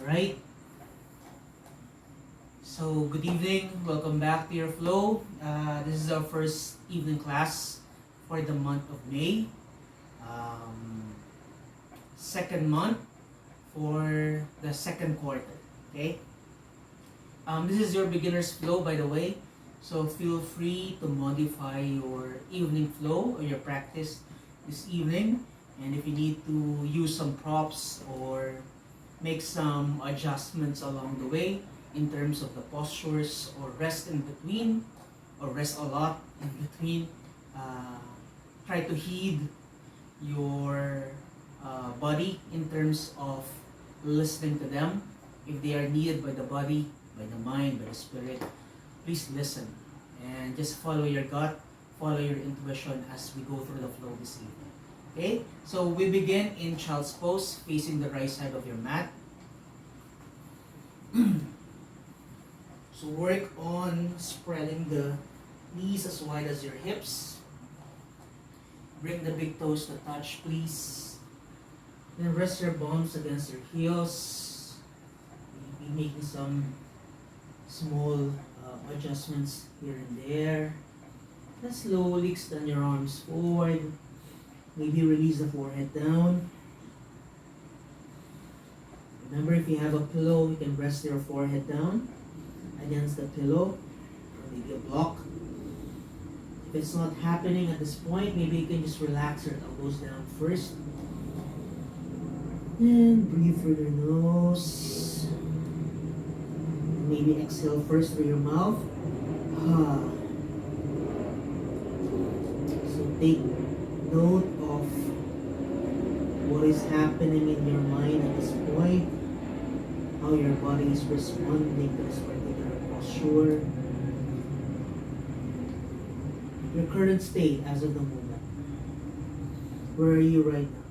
Alright, so good evening, welcome back to your flow. This is our first evening class for the month of May. Um, Second month for the second quarter. Okay? This is your beginner's flow, by the way. So feel free to modify your evening flow or your practice this evening. And if you need to use some props or make some adjustments along the way in terms of the postures or rest in between or rest a lot in between, try to heed your body in terms of listening to them. If they are needed by the body, by the mind, by the spirit, please listen and just follow your gut, follow your intuition as we go through the flow this evening. Okay, so we begin in child's pose, facing the right side of your mat. So work on spreading the knees as wide as your hips. Bring the big toes to touch, please. Then rest your palms against your heels. Maybe making some small adjustments here and there. Then slowly extend your arms forward. Maybe release the forehead down. Remember, if you have a pillow, you can rest your forehead down against the pillow, or maybe a block. If it's not happening at this point, maybe you can just relax your elbows down first. And breathe through your nose. Maybe exhale first through your mouth. So take note of what is happening in your mind at this point, how your body is responding to this particular posture, your current state as of the moment. Where are you right now?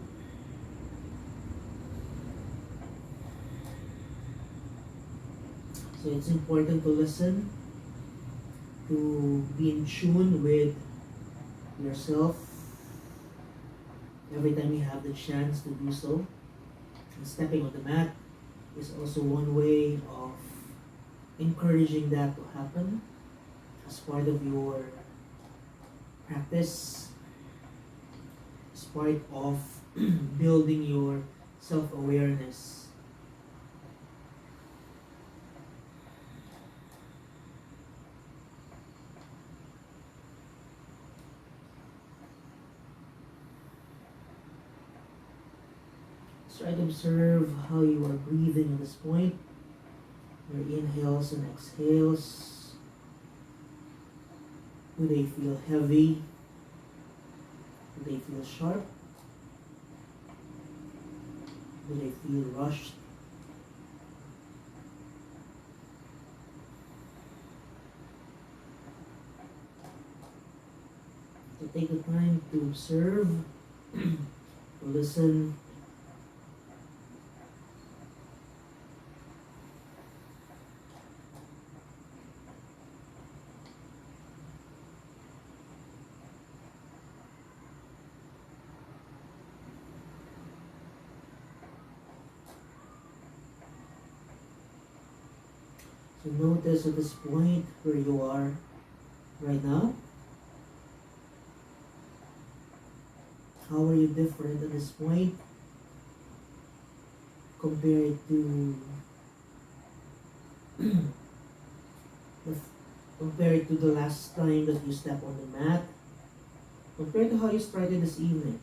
So it's important to listen, to be in tune with yourself every time you have the chance to do so. And stepping on the mat is also one way of encouraging that to happen as part of your practice, as part of building your self-awareness. Try to observe how you are breathing at this point. Your inhales and exhales. Do they feel heavy? Do they feel sharp? Do they feel rushed? So take the time to observe, to listen. So notice at this point where you are right now. How are you different at this point compared to the last time that you stepped on the mat, compared to how you started this evening?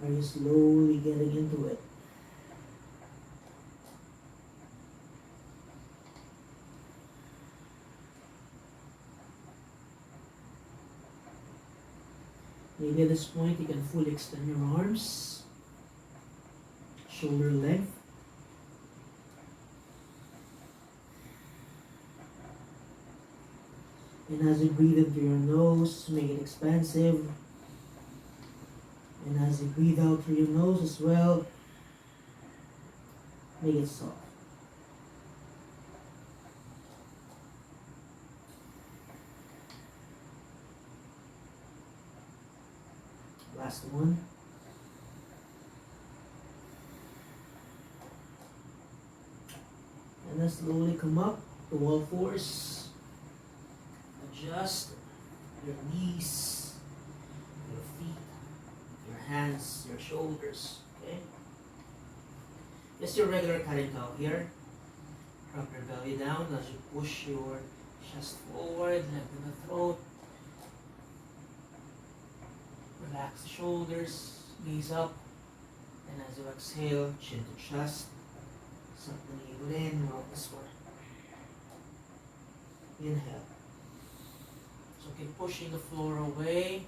Are you slowly getting into it? Maybe at this point you can fully extend your arms, shoulder length. And as you breathe in through your nose, make it expansive. And as you breathe out through your nose as well, make it soft. Last one. And then slowly come up to all fours. Adjust your knees, your feet, your hands, your shoulders. Okay? Just your regular cat and cow here. Drop your belly down as you push your chest forward, lengthen the throat. Relax the shoulders, gaze up. And as you exhale, chin to chest. Suck the navel in, round the spine. Inhale. So keep pushing the floor away.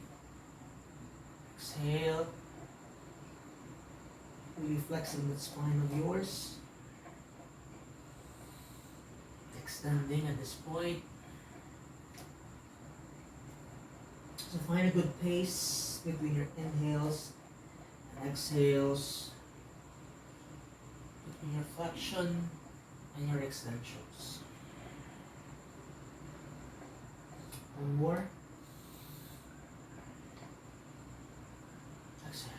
Exhale. Really flexing that spine of yours. Extending at this point. So find a good pace between your inhales and exhales, between your flexion and your extensions. One more. Exhale.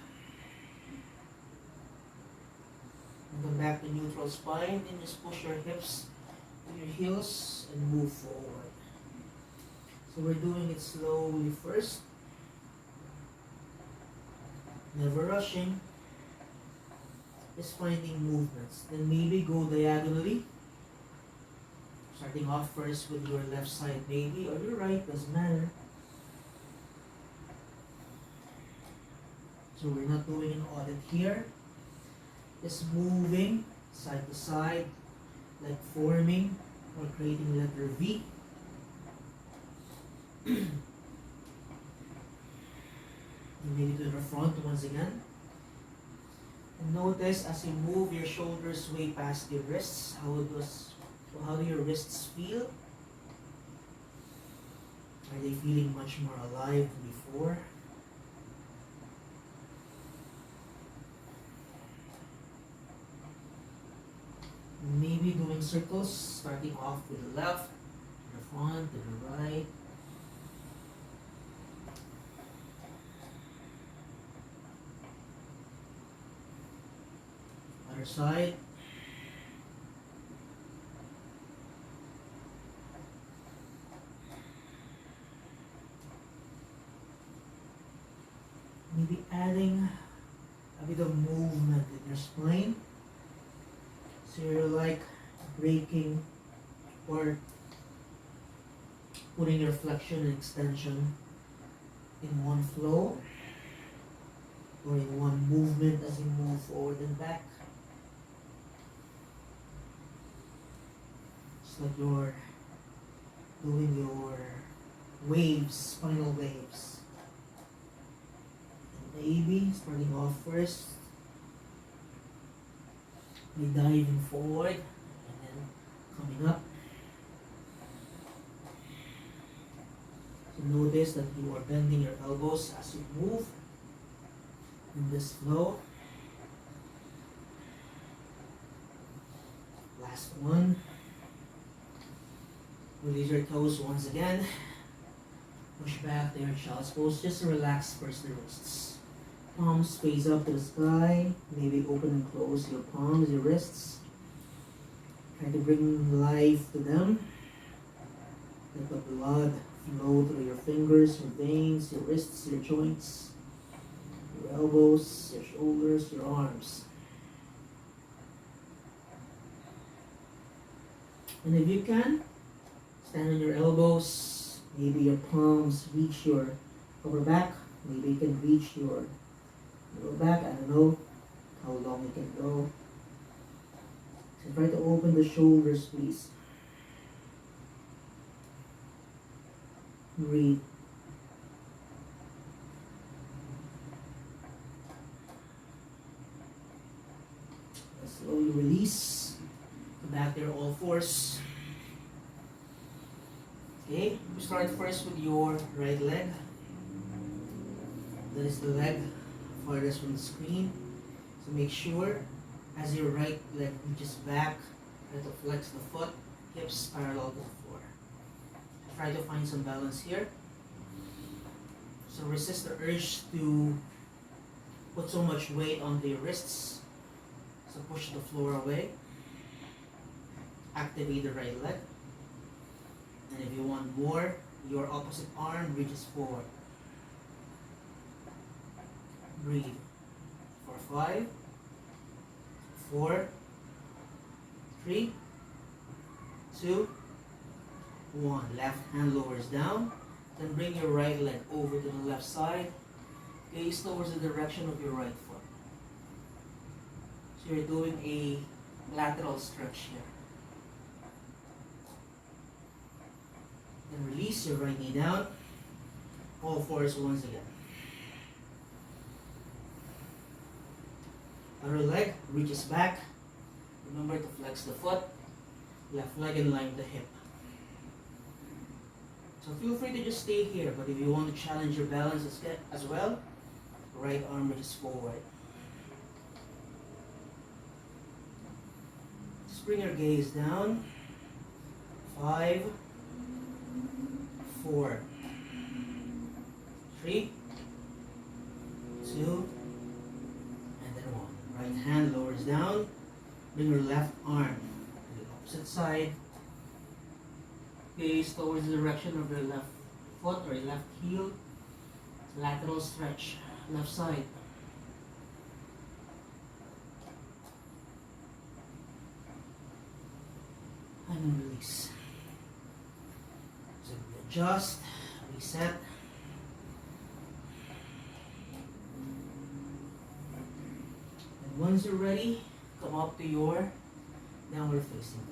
And come back to neutral spine and just push your hips to your heels and move forward. So we're doing it slowly first. Never rushing. Just finding movements. Then maybe go diagonally. Starting off first with your left side maybe, or your right, doesn't matter. So we're not doing an audit here. Just moving side to side, like forming or creating letter V. Maybe to the front once again. And notice as you move your shoulders way past your wrists, how do your wrists feel? Are they feeling much more alive than before? Maybe doing circles, starting off with the left, to the front, to the right. Other side. Maybe adding a bit of movement in your spine. So you're like breaking or putting your flexion and extension in one flow or in one movement as you move forward and back. It's like you're doing your waves, spinal waves. And maybe starting off first, we diving forward and then coming up. So notice that you are bending your elbows as you move in this flow. Last one. Release your toes once again. Push back to your child's pose. Just relax first the wrists. Palms face up to the sky. Maybe open and close your palms, your wrists. Try to bring life to them. Let the blood flow through your fingers, your veins, your wrists, your joints, your elbows, your shoulders, your arms. And if you can, stand on your elbows. Maybe your palms reach your upper back. Maybe you can reach your lower back. I don't know how long you can go. So try to open the shoulders, please. Breathe. And slowly release. Come back there, all fours. Okay, we start first with your right leg. That is the leg farthest from the screen. So make sure as your right leg reaches back, try to flex the foot, hips parallel to the floor. Try to find some balance here. So resist the urge to put so much weight on the wrists. So push the floor away. activate the right leg. And if you want more, your opposite arm reaches forward. Breathe for 5, 4, 3, 2, 1. Left hand lowers down. Then bring your right leg over to the left side. Gaze towards the direction of your right foot. So you're doing a lateral stretch here. Then release your right knee down. All fours once again. Other leg reaches back. Remember to flex the foot. Left leg in line with the hip. So feel free to just stay here, but if you want to challenge your balance as well, right arm reaches forward. Just bring your gaze down. 5, 4, 3, 2, and then 1. Right hand lowers down. Bring your left arm to the opposite side. Gaze towards the direction of your left foot or your left heel. Lateral stretch, left side. And release. So adjust, reset. And once you're ready, come up to your downward facing dog.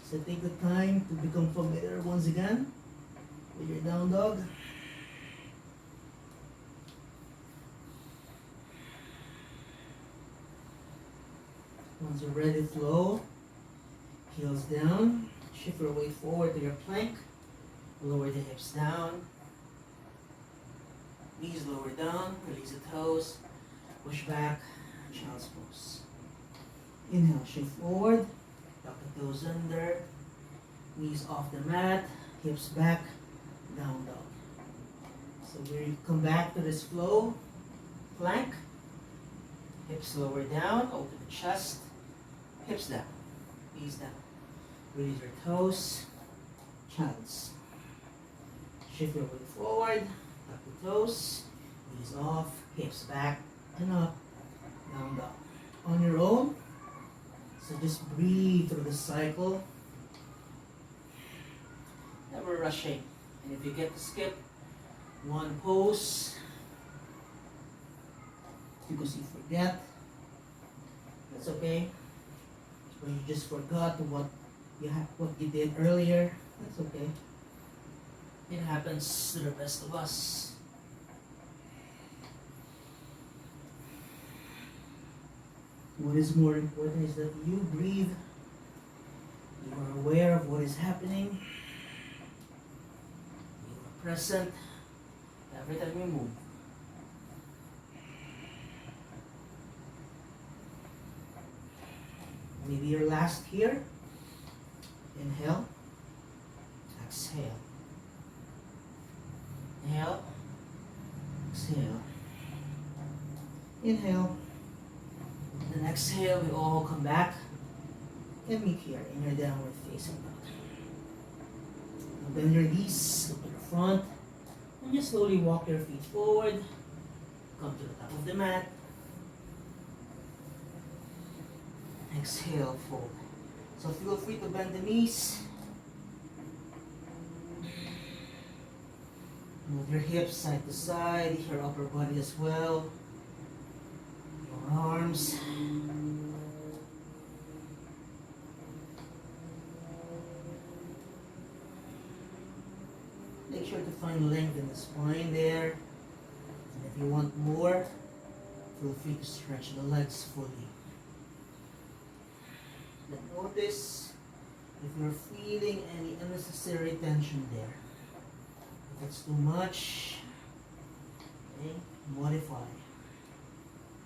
So take the time to become familiar once again with your down dog. Once you're ready to flow, heels down, shift your weight forward to your plank, lower the hips down, knees lower down, release the toes, push back, child's pose. Inhale, shift forward, tuck the toes under, knees off the mat, hips back, down dog. So we come back to this flow, plank, hips lower down, open the chest, hips down, knees down. Release your toes, child's. Shift your weight forward, tuck the toes, knees off, hips back, and up, down dog. On your own, so just breathe through the cycle. Never rushing. And if you get to skip one pose because you forget, that's okay. When you just forgot what you did earlier, that's okay. It happens to the best of us. What is more important is that you breathe, you are aware of what is happening, you are present every time you move. Maybe your last here. Inhale, exhale. Inhale, exhale. Inhale. Then exhale, we all come back and meet here in your downward facing dog. Now bend your knees, look to the front, and just slowly walk your feet forward. Come to the top of the mat. Exhale, fold. So feel free to bend the knees. Move your hips side to side, your upper body as well. Your arms. Make sure to find length in the spine there. And if you want more, feel free to stretch the legs fully. But notice if you're feeling any unnecessary tension there. If it's too much, okay, modify.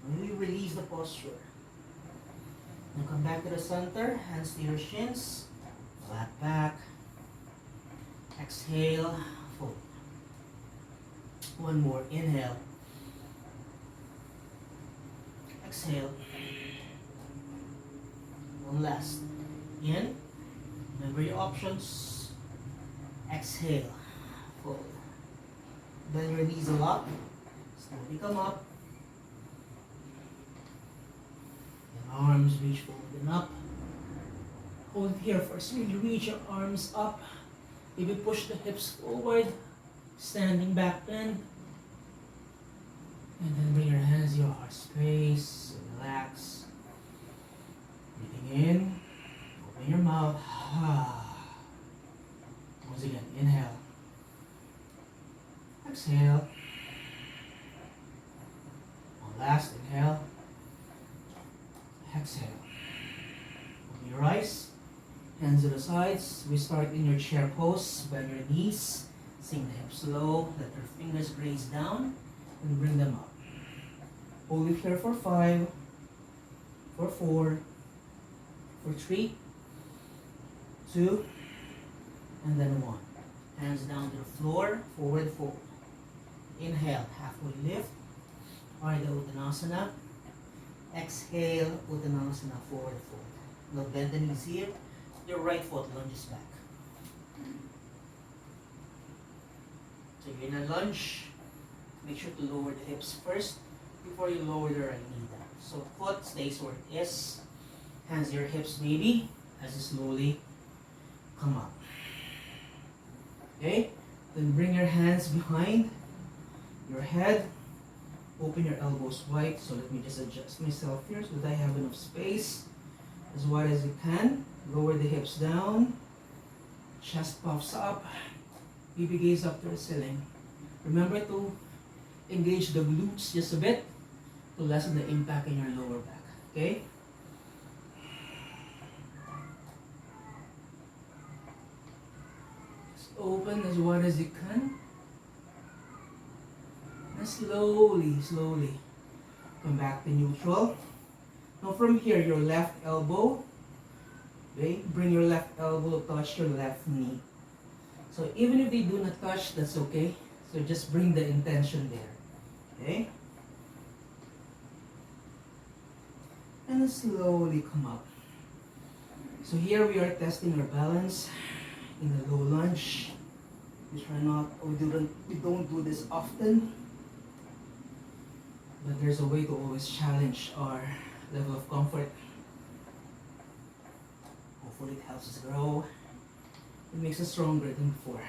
Really release the posture. Now come back to the center, hands to your shins, flat back. Exhale, fold. One more, inhale. Exhale. One last. In. Remember your options. Exhale. Fold. Bend your knees a lot. Slowly come up. And arms reach forward and up. Hold it here first. Really reach your arms up. Maybe push the hips forward. Standing back bend. And then bring your hands to your heart space. Relax. Breathing in. Open your mouth. Once again, inhale. Exhale. One last inhale. Exhale. Open your eyes. Hands to the sides. We start in your chair pose. Bend your knees. Sink the hips low. Let your fingers graze down. And bring them up. Hold it here for 5. For 4. For 3. 2. And then 1. Hands down to the floor. Forward fold. Inhale. Halfway lift. Ardha Uttanasana. Exhale. Uttanasana. Forward fold. Now bend the knees here. Your right foot lunges back. So you're in a lunge. Make sure to lower the hips first before you lower the right knee down. So foot stays where it is. Hands to your hips maybe as you slowly come up. Okay? Then bring your hands behind your head. Open your elbows wide. So let me just adjust myself here so that I have enough space. As wide as you can. Lower the hips down. Chest puffs up. Baby gaze up to the ceiling. Remember to engage the glutes just a bit to lessen the impact in your lower back. Okay? Just open as wide as you can. And slowly, slowly come back to neutral. Now from here, your left elbow. Okay? Bring your left elbow to touch your left knee. So even if they do not touch, that's okay. So just bring the intention there. Okay? And then slowly come up. So here we are testing our balance in the low lunge. We try not, we don't do this often. But there's a way to always challenge our level of comfort. Hopefully it helps us grow. It makes us stronger than before.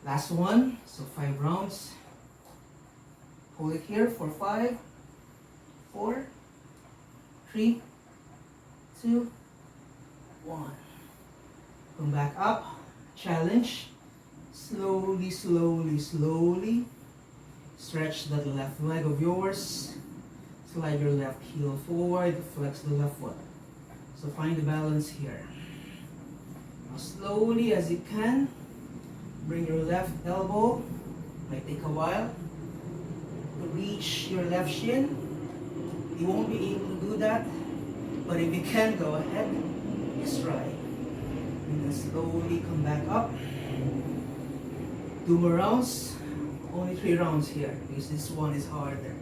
Last one, so 5 rounds. Hold it here for 5, 4, 3, 2, 1. Come back up, challenge. Slowly, slowly, slowly. Stretch that left leg of yours. Slide your left heel forward, flex the left foot. So find the balance here. Now slowly as you can, bring your left elbow. Might take a while to reach your left shin. You won't be able to do that, but if you can, go ahead. Just try. And then slowly come back up. 2 more rounds. Only 3 rounds here because this one is harder.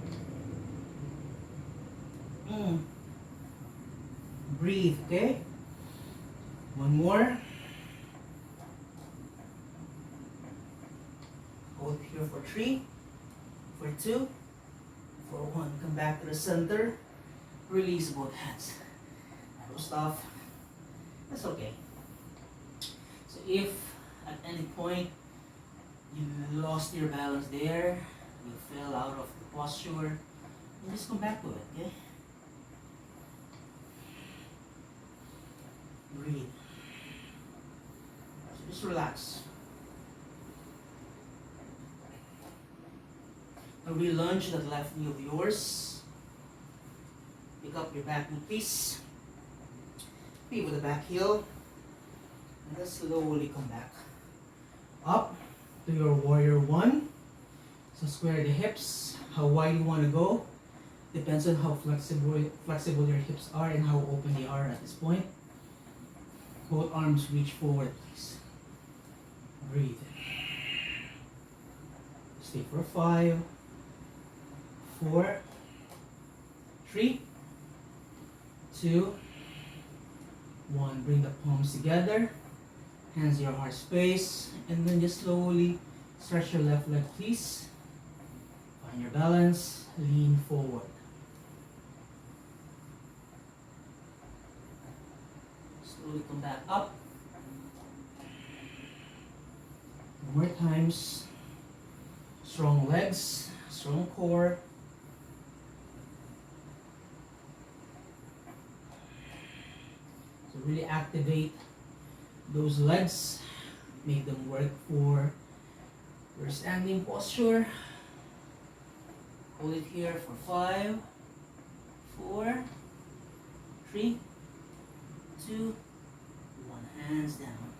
Breathe, okay? 1 more. Hold here for 3, for 2, for 1. Come back to the center. Release both hands. No stuff. That's okay. So if at any point you lost your balance there, you fell out of the posture, you just come back to it, okay? Breathe. So just relax. Now re-lunge that left knee of yours. Pick up your back knee, please. Feet with the back heel. And then slowly come back. Up to your warrior 1. So square the hips. How wide you want to go depends on how flexible your hips are and how open they are at this point. Both arms reach forward, please. Breathe. Stay for 5, 4, 3, 2, 1. Bring the palms together, hands to your heart space, and then just slowly stretch your left leg, please. Find your balance, lean forward. Slowly come back up. More times. Strong legs, strong core. So really activate those legs. Make them work for your standing posture. Hold it here for 5, 4, 3, 2, 1. Hands down.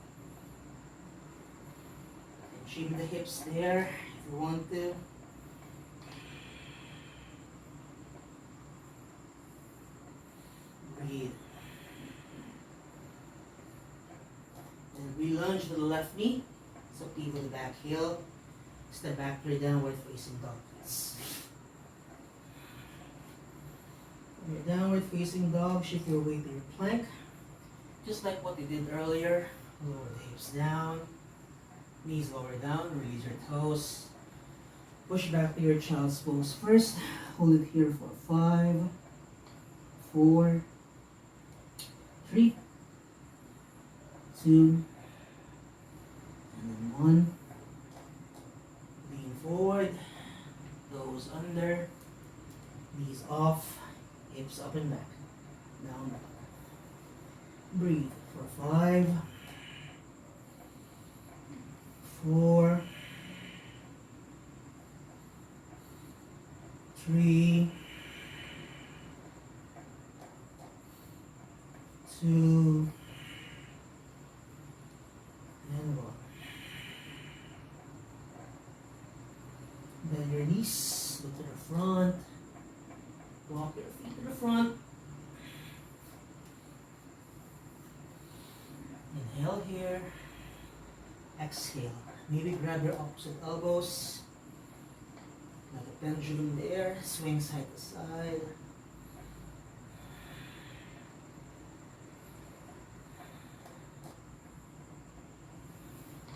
And shape the hips there if you want to. Breathe. And re-lunge to the left knee. So pivot the back heel. Step back to your downward facing dog, please. From your downward facing dog, shift your weight to your plank. Just like what you did earlier. Lower the hips down. Knees lower down. Release your toes. Push back to your child's pose first. Hold it here for 5, 4, 3, 2, and then 1. Lean forward, toes under, knees off, hips up and back, down, down. Breathe for 5, 4, 3, 2, and 1. Bend your knees, look to the front, walk your feet to the front. Inhale here, exhale. Maybe grab your opposite elbows, like a pendulum there, swing side to side.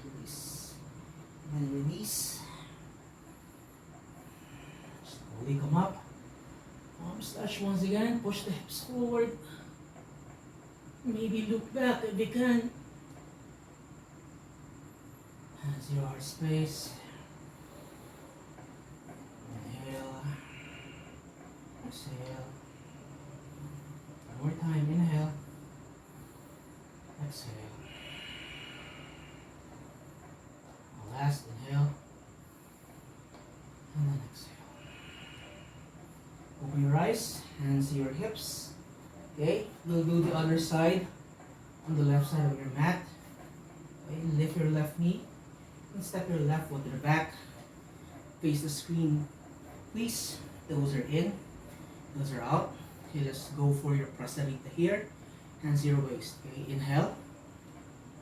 Release. Bend your knees. Slowly come up. Arms touch once again. Push the hips forward. Maybe look back if you can. Hands to your heart space. Inhale. Exhale. One more time. Inhale. Exhale. Last inhale. And then exhale. Open your eyes. Hands to your hips. Okay, we'll do the other side on the left side of your mat. Okay, lift your left knee and step your left foot to the back. Face the screen, please. Those are in, those are out. Okay, let's go for your prasarita here. Hands to your waist. Okay, inhale,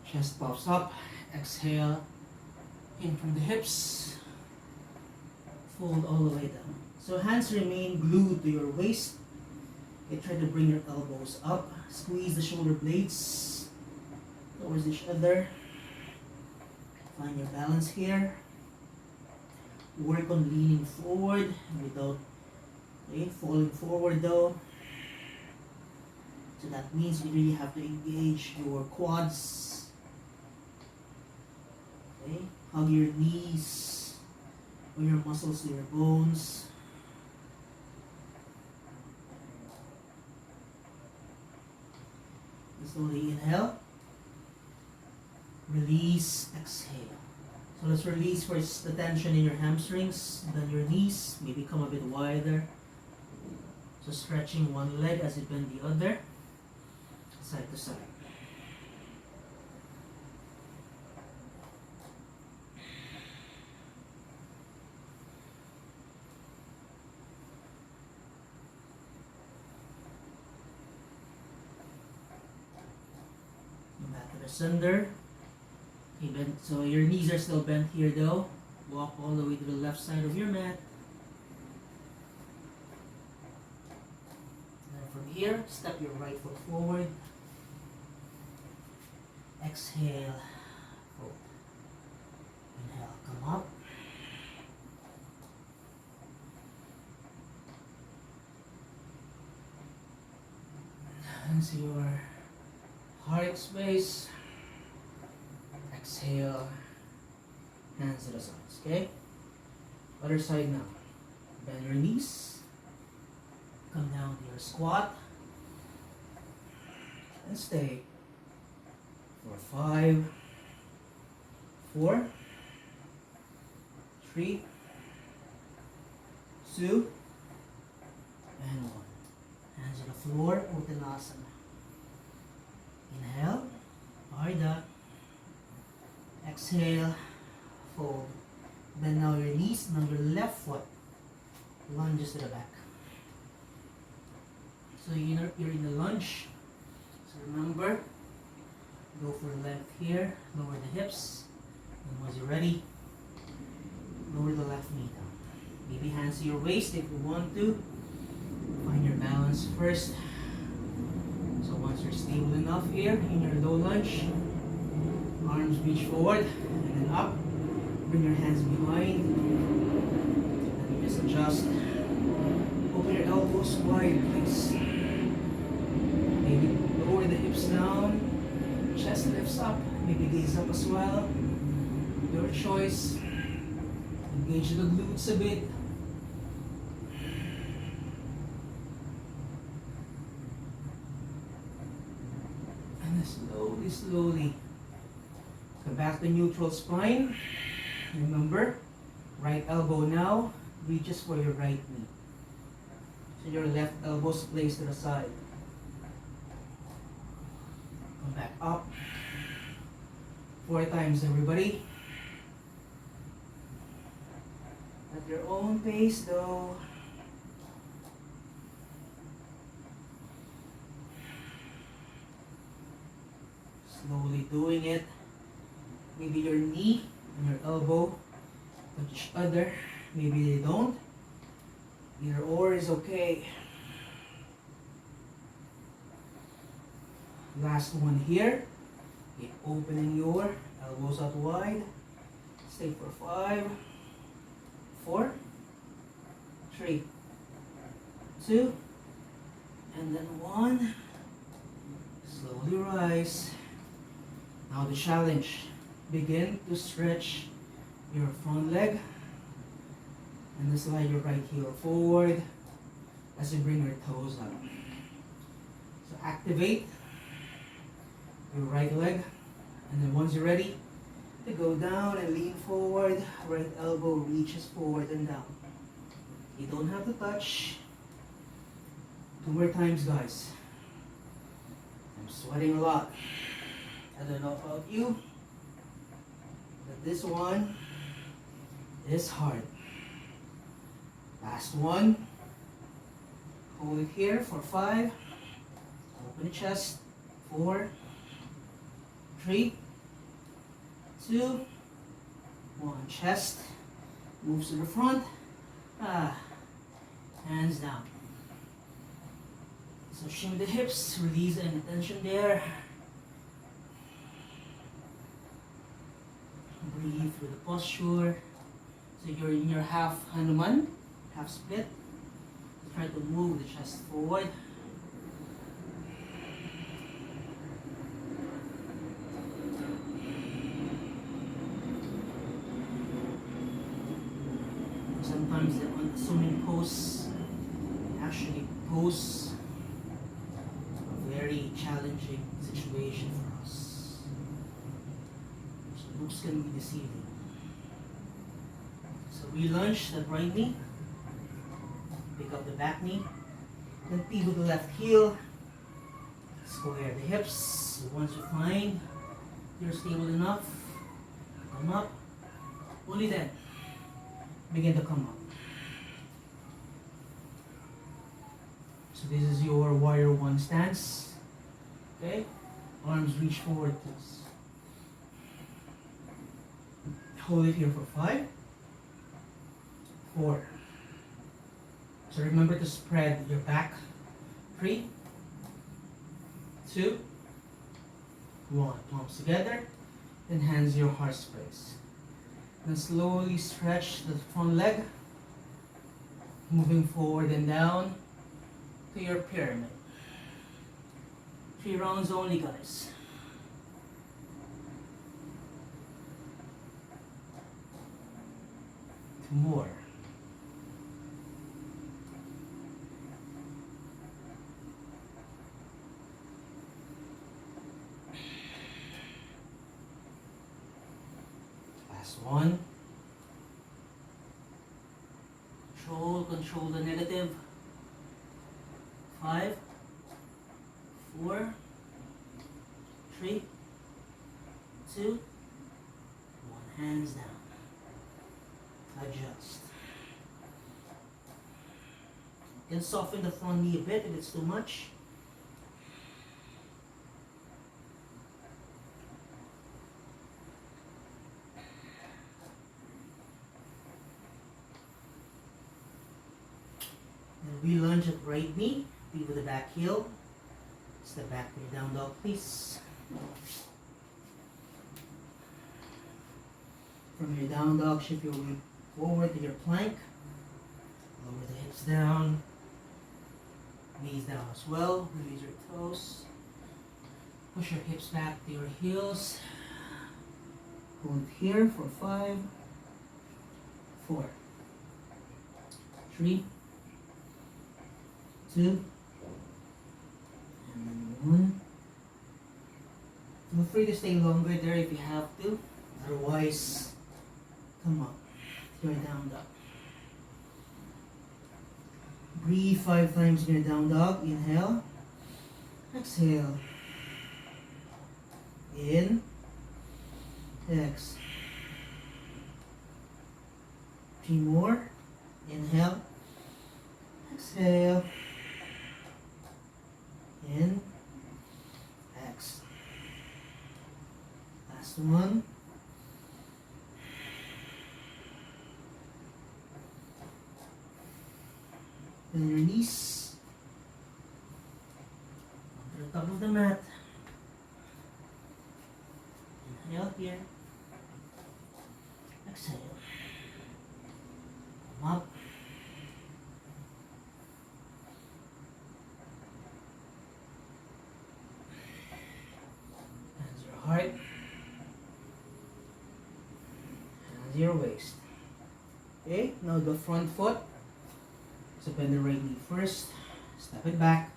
chest pops up. Exhale, in from the hips. Fold all the way down. So hands remain glued to your waist. Okay, try to bring your elbows up. Squeeze the shoulder blades towards each other. Find your balance here. Work on leaning forward without falling forward though. So that means you really have to engage your quads. Okay, hug your knees or your muscles to your bones. Slowly inhale, release, exhale. So let's release first the tension in your hamstrings, then your knees, maybe come a bit wider. So stretching one leg as you bend the other, side to side. Center. Okay, bend. So your knees are still bent here though. Walk all the way to the left side of your mat. here. Step your right foot forward. Exhale. Fold. Inhale. Come up. Hands to your heart space. Exhale. Hands to the sides. Okay? Other side now. Bend your knees. Come down to your squat. And stay for 5, 4, 3, 2, and 1. Hands on the floor, Uttanasana. Inhale, Ardha. Exhale, fold. Bend now your knees, now your left foot lunges to the back. So you're in the lunge. So remember, go for length here, lower the hips, and once you're ready, lower the left knee down. Maybe hands to your waist if you want to. Find your balance first. So once you're stable enough here in your low lunge, arms reach forward and then up. Bring your hands behind. And you just adjust. Open your elbows wide, please. Maybe lower the hips down. Chest lifts up. Maybe gaze up as well. Your choice. Engage the glutes a bit. And slowly, slowly come back to neutral spine. Remember, right elbow now reaches for your right knee. So your left elbow's placed to the side. Come back up. 4 times, everybody. At your own pace, though. Slowly doing it. Maybe your knee and your elbow touch each other. Maybe they don't. Either or is okay. Last one here. Keep opening your elbows out wide. Stay for 5, 4, 3, 2, and then 1. Slowly rise. Now the challenge. Begin to stretch your front leg and then slide your right heel forward as you bring your toes up. So activate your right leg, and then once you're ready to go down and lean forward, right elbow reaches forward and down. You don't have to touch. 2 more times, guys. I'm sweating a lot. I don't know about you, but this one is hard. Last one. Hold it here for 5. Open the chest. 4, 3, 2, 1. Chest moves to the front. Hands down. So shim the hips, release any tension there. Breathe through the posture. So you're in your half Hanuman, half split. Try to move the chest forward. Sometimes the unassuming pose actually pose a very challenging situation for us. So looks can be deceiving. So we lunge the right knee, pick up the back knee, then pivot the left heel, square the hips. Once you find you're stable enough, come up. Only then begin to come up. So this is your warrior 1 stance. Okay? Arms reach forward, please. Hold it here for 5, 4. So remember to spread your back. 3, 2, 1. Palms together, then hands your heart space. Then slowly stretch the front leg, moving forward and down to your pyramid. 3 rounds only, guys. Two more. Last one. Control the negative. 5, 4, 3, 2, 1. Hands down. Adjust. You can soften the front knee a bit if it's too much. We lunge at right knee, be with the back heel. Step back to your down dog, please. From your down dog, shift your weight forward to your plank. Lower the hips down, knees down as well. Release your toes. Push your hips back to your heels. Hold here for 5, 4, 3, 2, and then 1. Feel free to stay longer there if you have to. Otherwise, come up to your down dog. Breathe 5 times in your down dog. Inhale. Exhale. In. Exhale. 3 more. Inhale. Exhale. In. Exhale. Last one. Then release onto the top of the mat. Inhale here. Exhale. Come up. Hands your heart. Hands your waist. Okay, now the front foot. So bend the right knee first, step it back,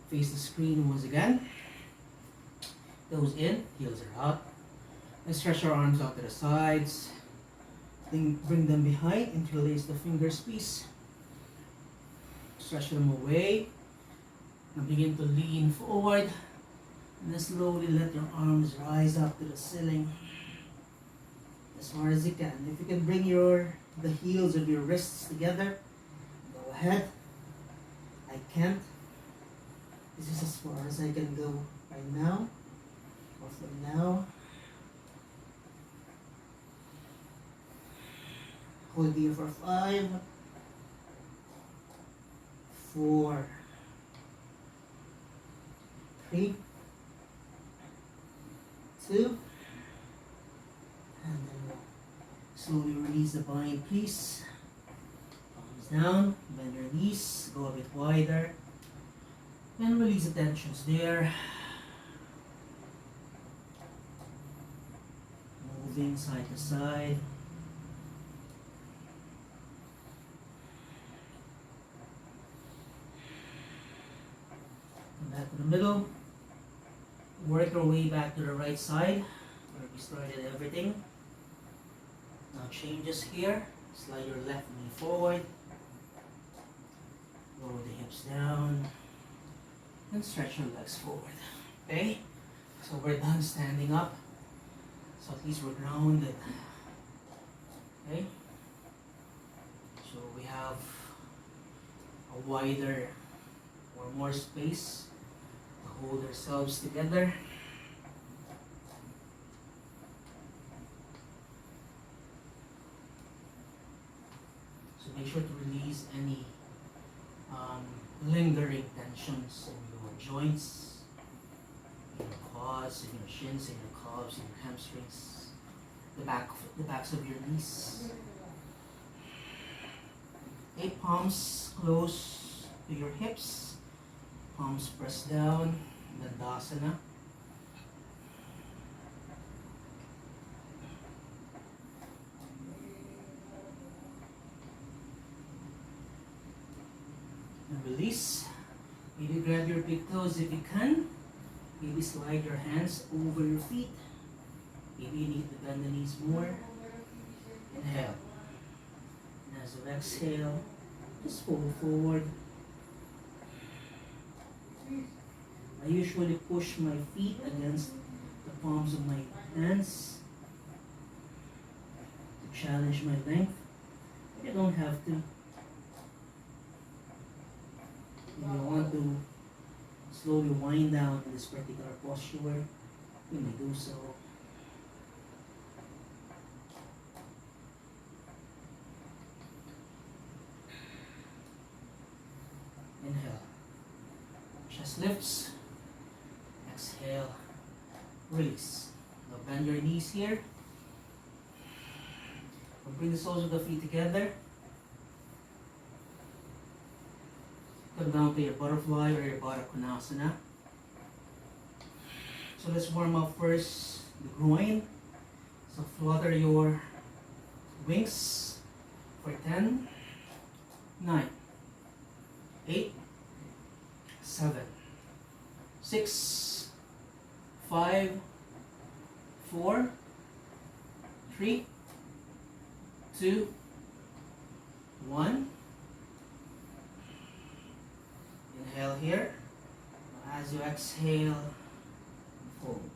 face the screen once again, toes in, heels are out, and stretch your arms out to the sides, then bring them behind, interlace the fingers please, stretch them away, and begin to lean forward, and then slowly let your arms rise up to the ceiling, as far as you can. If you can bring the heels of your wrists together, go ahead. I can't. This is as far as I can go right now, or from now. Hold here for 5, 4, 3, 2, and then slowly release the bind, please. Palms down, bend your knees, go a bit wider, and release the tensions there. Moving side to side. Come back to the middle. Work your way back to the right side, where we started everything. Now changes here. Slide your left knee forward. Lower the hips down. And stretch your legs forward. Okay? So we're done standing up. So at least we're grounded. Okay? So we have a wider or more space to hold ourselves together. Make sure to release any lingering tensions in your joints, in your quads, in your shins, in your calves, in your hamstrings, the backs of your knees. Okay, palms close to your hips, palms pressed down, Dandasana. And release. Maybe grab your big toes if you can. Maybe slide your hands over your feet. Maybe you need to bend the knees more. Inhale. And as you exhale, just fold forward. I usually push my feet against the palms of my hands to challenge my length. But you don't have to. If you want to slowly wind down in this particular posture, you may do so. Inhale. Chest lifts. Exhale. Release. Now bend your knees here. Now bring the soles of the feet together. Come down to your butterfly or your Baddha Konasana. So let's warm up first the groin. So flutter your wings for 10, 9, 8, 7, 6, 5, 4, 3, 2, 1. Inhale here. As you exhale, fold.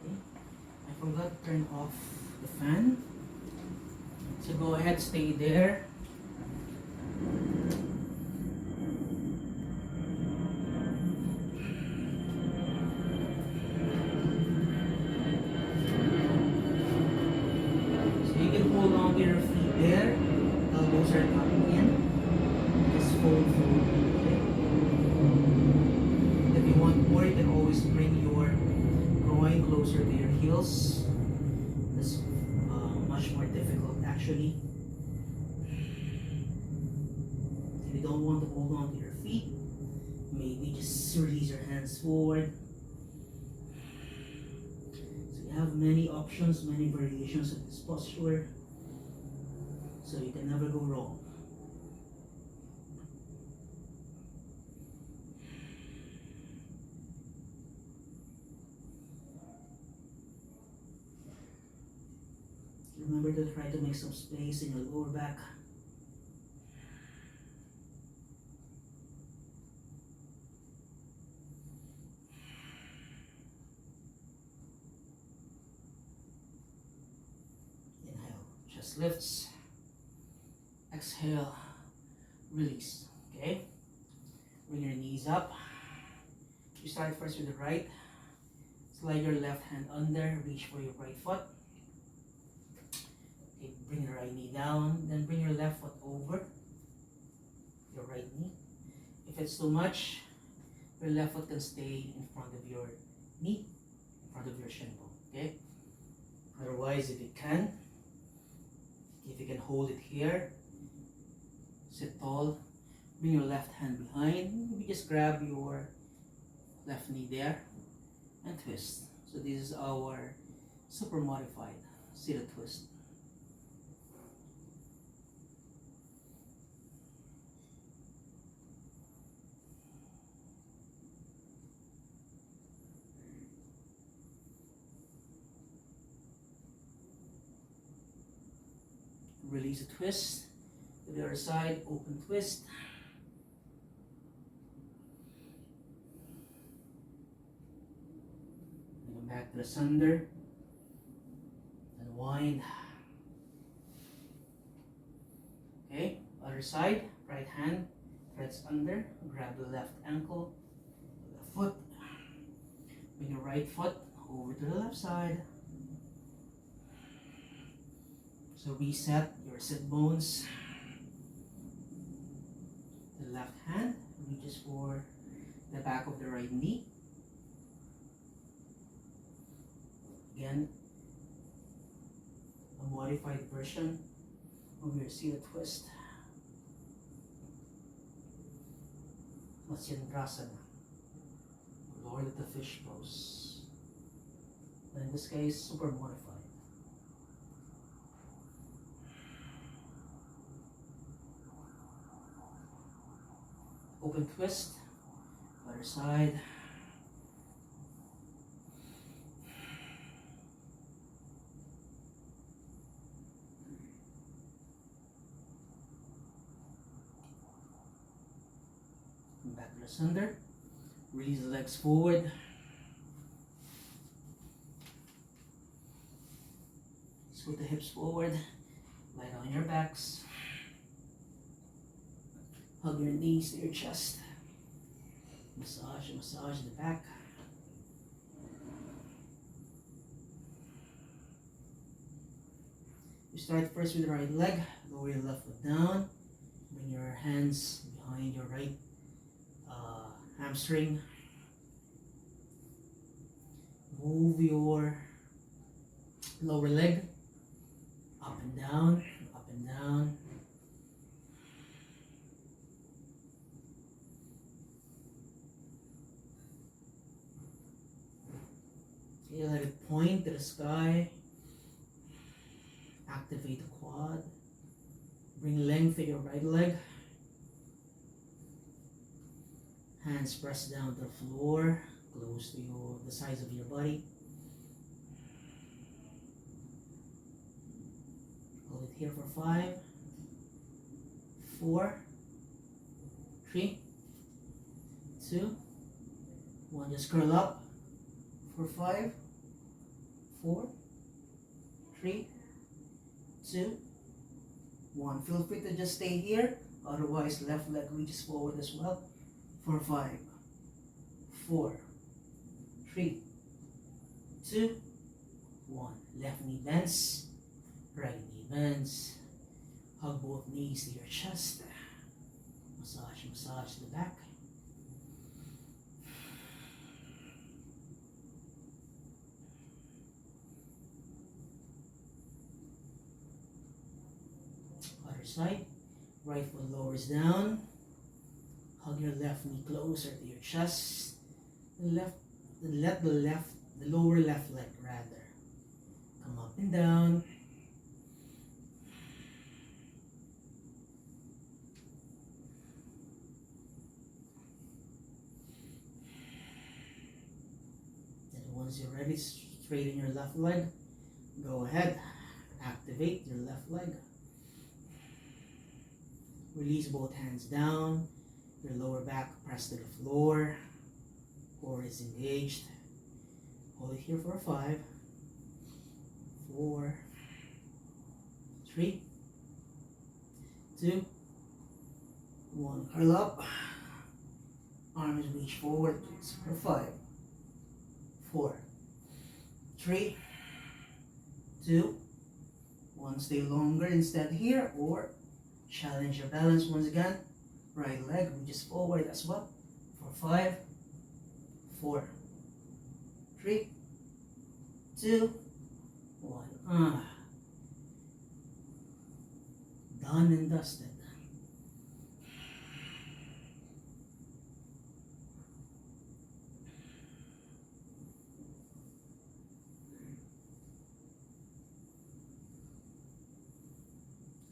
Okay. I forgot to turn off the fan. So go ahead, stay there. So you can hold on to your feet there. Elbows are tucking in. Just fold forward. If you want more, you can always bring your groin closer to your heels. That's much more difficult actually. If you don't want to hold on to your feet, maybe just release your hands forward. So you have many options, many variations of this posture. So you can never go wrong. Remember to try to make some space in your lower back. Inhale, chest lifts. Exhale, release. Okay? Bring your knees up. You start first with the right. Slide your left hand under, reach for your right foot. Bring your right knee down, then bring your left foot over your right knee. If it's too much, your left foot can stay in front of your knee, in front of your shin bone, okay? Otherwise, if you can hold it here, sit tall, bring your left hand behind, maybe just grab your left knee there and twist. So this is our super modified seated twist. Release a twist to the other side, open twist. And go back to the center. Unwind. Okay, other side, right hand, threads under, grab the left ankle, the foot, bring your right foot over to the left side. So reset your sit bones. The left hand reaches for the back of the right knee. Again, a modified version of your seated twist. Matsyendrasana, Lord of the Fish pose. But in this case, super modified. Open twist, other side. Back to the center. Release the legs forward. Scoot the hips forward. Lie down your backs. Hug your knees to your chest. Massage the back. You start first with the right leg. Lower your left foot down. Bring your hands behind your right hamstring. Move your lower leg up and down, up and down. You let it point to the sky. Activate the quad. Bring length to your right leg. Hands press down to the floor, close to the sides of your body. Hold it here for 5, 4, 3, 2, 1. Just curl up for 5, 4, 3, 2, 1. Feel free to just stay here, otherwise left leg reaches forward as well. For 5, 4, 3, 2, 1. Left knee bends, right knee bends. Hug both knees to your chest. Massage the back. Other side. Right foot lowers down. Hug your left knee closer to your chest. The lower left leg rather. Come up and down. Then once you're ready, straighten your left leg. Go ahead, activate your left leg. Release both hands down. Your lower back press to the floor. Core is engaged. Hold it here for 5, 4, 3, 2, 1. Curl up. Arms reach forward for 5, 4, 3, 2, 1. Stay longer instead here, or challenge your balance once again. Right leg reaches forward as well for 5, 4, 3, 2, 1. Done and dusted.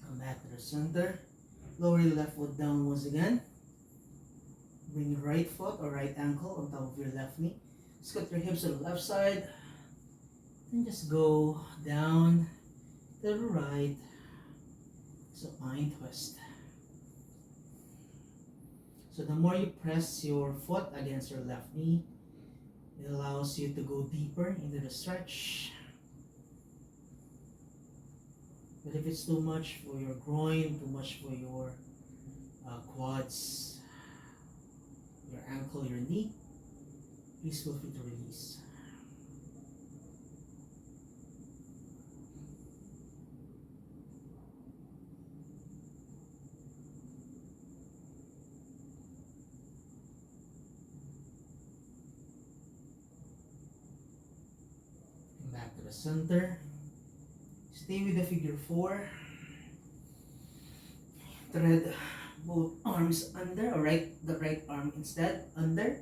Come back to the center. Lower your left foot down once again. Bring your right foot or right ankle on top of your left knee. Scoot your hips to the left side. Then just go down to the right. Supine twist. So the more you press your foot against your left knee, it allows you to go deeper into the stretch. But if it's too much for your groin, too much for your quads, your ankle, your knee, please feel free to release. center. Stay with the figure 4. Thread both arms under, or the right arm instead under.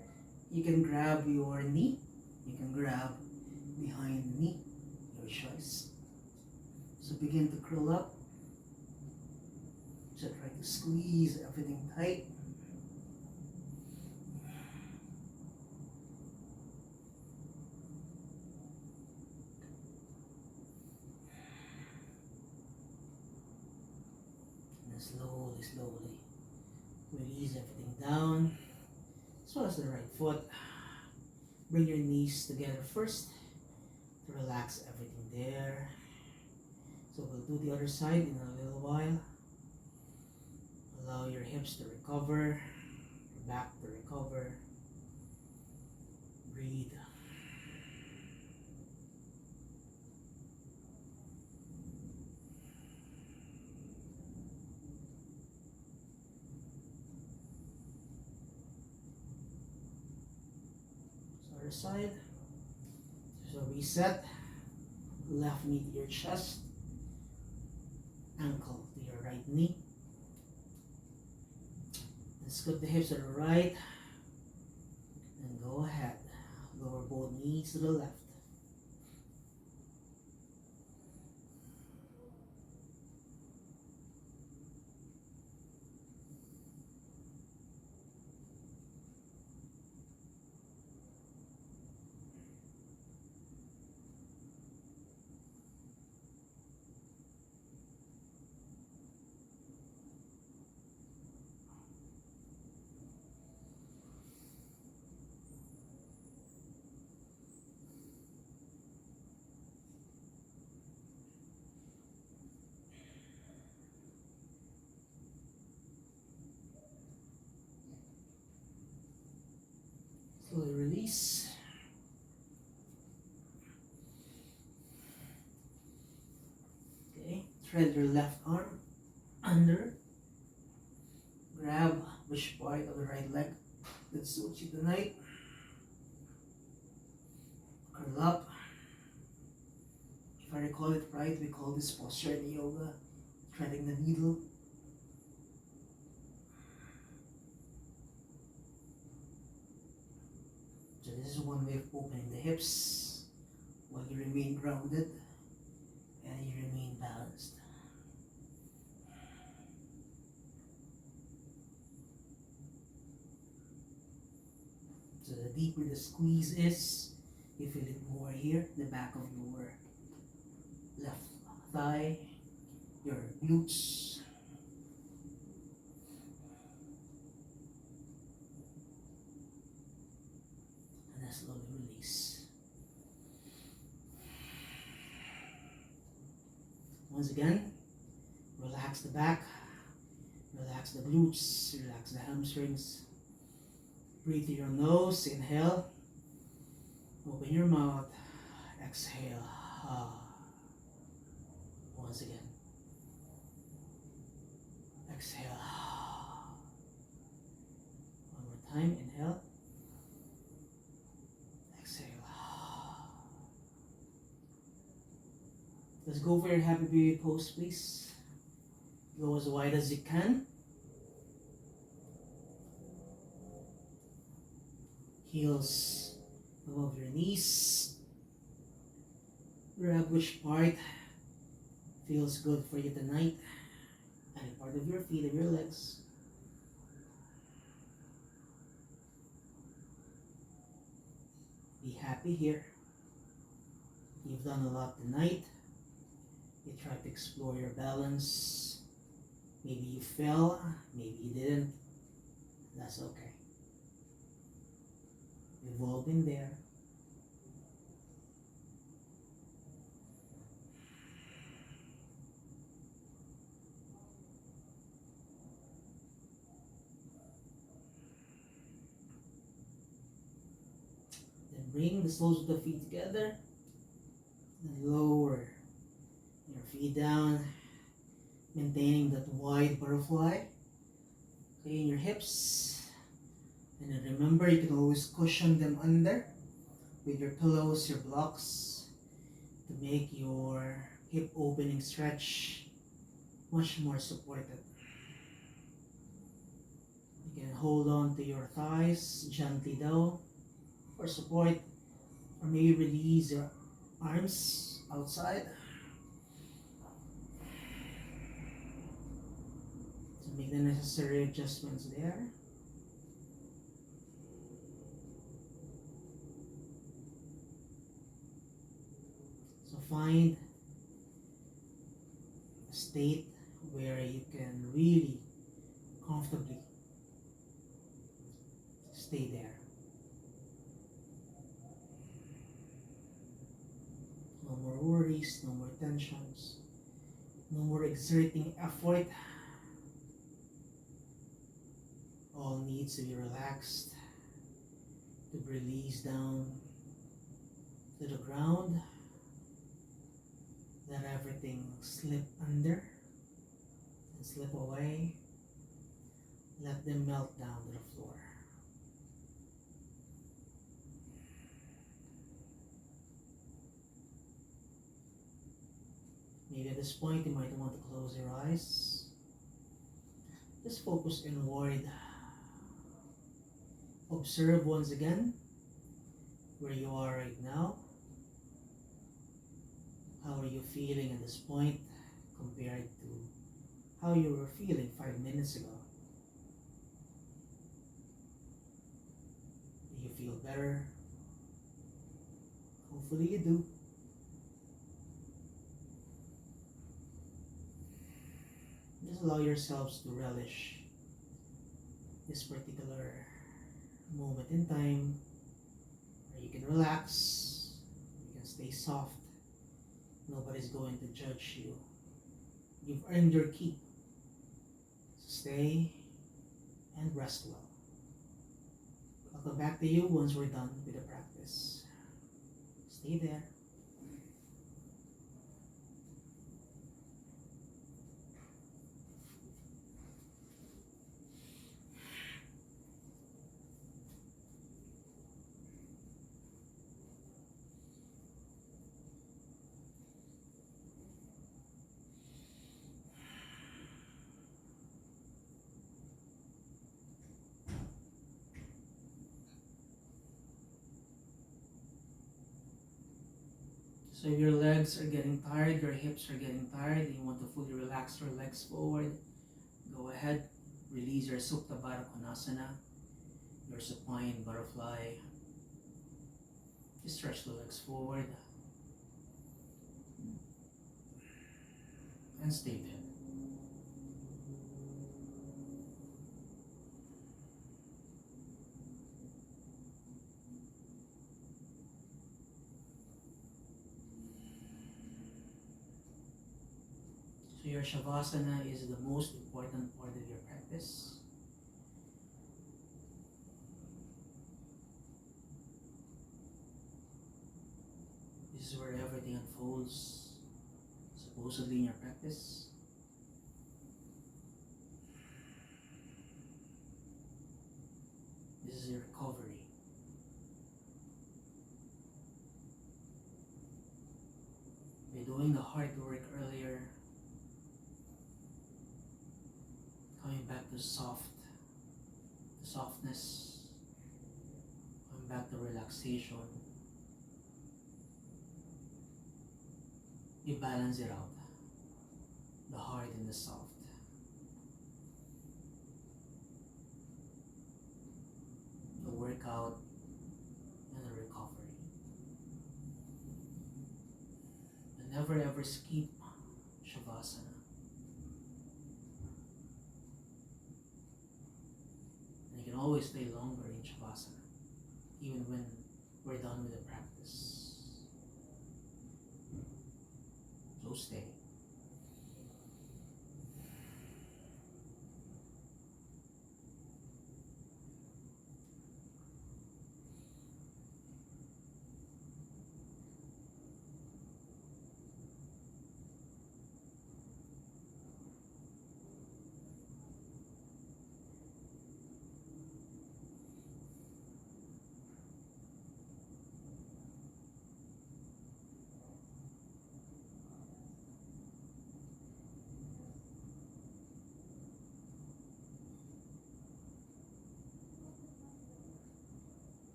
You can grab your knee. You can grab behind the knee, your choice. So begin to curl up. So try to squeeze everything tight. And slowly release everything down, as well as the right foot. Bring your knees together first to relax everything there. So we'll do the other side in a little while. Allow your hips to recover, your back to recover. Breathe. So other side. So reset. Left knee to your chest. Ankle to your right knee. Scoot the hips to the right, and go ahead. Lower both knees to the left. Slowly release. Okay, thread your left arm under. Grab which part of the right leg that suits you tonight. Curl up. If I recall it right, we call this posture in yoga threading the needle. So this is one way of opening the hips while you remain grounded and you remain balanced. So the deeper the squeeze is, you feel it more here, the back of your left thigh, your glutes. And then slowly release. Once again, relax the back, relax the glutes, relax the hamstrings. Breathe through your nose, inhale. Open your mouth, exhale. Once again. Exhale. One more time, inhale. Exhale. Let's go for your happy baby pose, please. Go as wide as you can. Heels above your knees. Grab which part feels good for you tonight. Any part of your feet, of your legs. Be happy here. You've done a lot tonight. You tried to explore your balance. Maybe you fell, maybe you didn't. That's okay. We've all been there. Then bring the soles of the feet together. Then lower your feet down, maintaining that wide butterfly. Okay, in your hips. And then remember, you can always cushion them under with your pillows, your blocks, to make your hip opening stretch much more supported. You can hold on to your thighs gently though for support, or maybe release your arms outside to make the necessary adjustments there. So find a state where you can really comfortably stay there. No more worries, no more tensions, no more exerting effort. All needs to be relaxed, to be released down to the ground. Let everything slip under and slip away. Let them melt down to the floor. Maybe at this point you might want to close your eyes. Just focus inward. Observe once again where you are right now. How are you feeling at this point compared to how you were feeling 5 minutes ago? Do you feel better? Hopefully you do. Just allow yourselves to relish this particular moment in time where you can relax, you can stay soft. Nobody's going to judge you. You've earned your keep. So stay and rest well. I'll come back to you once we're done with the practice. Stay there. So if your legs are getting tired, your hips are getting tired, and you want to fully relax your legs forward, go ahead, release your Supta Baddha Konasana, your supine butterfly. Just stretch the legs forward and stay there. So your Shavasana is the most important part of your practice. This is where everything unfolds, supposedly in your practice. This is your recovery. By doing the hard work earlier, coming back to softness, coming back to relaxation, you balance it out, the hard and the soft. The workout and the recovery. And never ever skip Shavasana. And you can always stay longer in Shavasana, even when we're done with the practice. So stay.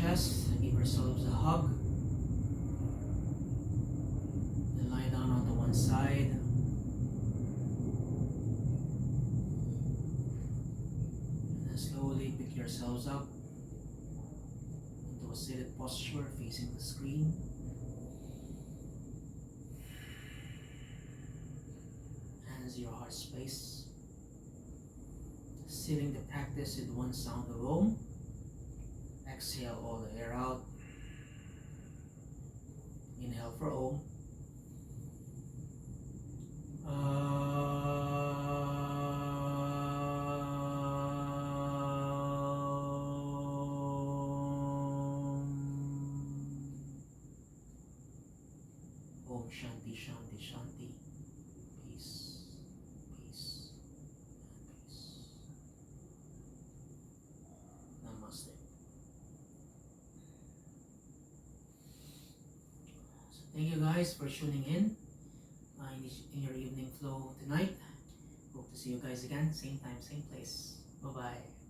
chest, give yourselves a hug. Then lie down onto one side. And then slowly pick yourselves up into a seated posture facing the screen. Hands to your heart space. Sealing the practice with one sound of Om. Exhale all the air out. Inhale for Om. Om Shanti Shanti Shanti. Peace, peace, and peace. Namaste. So thank you guys for tuning in in your evening flow tonight. Hope to see you guys again, same time, same place. Bye bye.